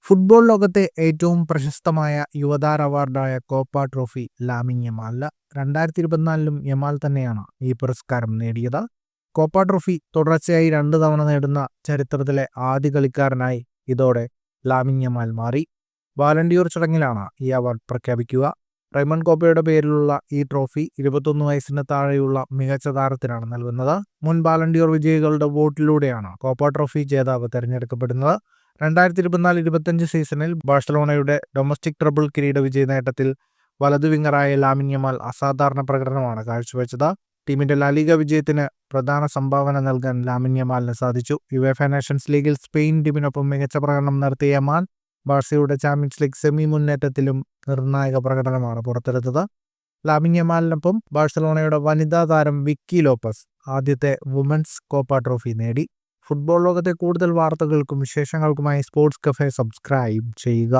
Football ലോകത്തെ ഏറ്റവും പ്രശസ്തമായ യുവതാര അവാർഡായ കോപ്പ ട്രോഫി ലാമിൻ യമാലിന് 2024 യമാൽ തന്നെയാണ് ഈ പുരസ്കാരം നേടിയത്. കോപ്പ ട്രോഫി തുടർച്ചയായി 2 തവണ നേടുന്ന ചരിത്രത്തിലെ ആദ്യ കളിക്കാരനായി ഇതോടെ ലാമിൻ യമാൽ മാറി. ബാലൻഡിയോർ ചടങ്ങിലാണ് ഈ അവാർഡ് പ്രഖ്യാപിക്കുക. റൈമൺ കോപ്പയുടെ പേരിലുള്ള ഈ ട്രോഫി 21 വയസ്സിന് താഴെയുള്ള മികച്ച താരത്തിനാണ് നൽകുന്നത്. മുൻ ബാലൻഡിയോർ വിജയികളുടെ വോട്ടിലൂടെയാണ് കോപ്പ ട്രോഫി ജേതാവ് തെരഞ്ഞെടുക്കപ്പെടുന്നത്. 2024-25 സീസണിൽ ബാഴ്സലോണയുടെ ഡൊമസ്റ്റിക് ട്രബിൾ കിരീട വിജയ നേട്ടത്തിൽ വലതു വിങ്ങറായ ലാമിൻ യമാൽ അസാധാരണ പ്രകടനമാണ് കാഴ്ചവെച്ചത്. ടീമിന്റെ ലാലിഗ വിജയത്തിന് പ്രധാന സംഭാവന നൽകാൻ ലാമിൻ യമാലിന് സാധിച്ചു. യുവേഫ നേഷൻസ് ലീഗിൽ സ്പെയിൻ ടീമിനൊപ്പം മികച്ച പ്രകടനം നടത്തിയ യമാൽ ബാഴ്സയുടെ ചാമ്പ്യൻസ് ലീഗ് സെമി മുന്നേറ്റത്തിലും നിർണായക പ്രകടനമാണ് പുറത്തെടുത്തത്. ലാമിൻ യമാലിനൊപ്പം ബാഴ്സലോണയുടെ വനിതാ താരം വിക്കി ലോപ്പസ് ആദ്യത്തെ വുമൻസ് കോപ്പ ട്രോഫി നേടി. ഫുട്ബോൾ ലോകത്തെ കൂടുതൽ വാർത്തകൾക്കും വിശേഷങ്ങൾക്കുമായി സ്പോർട്സ് കഫേ സബ്സ്ക്രൈബ് ചെയ്യുക.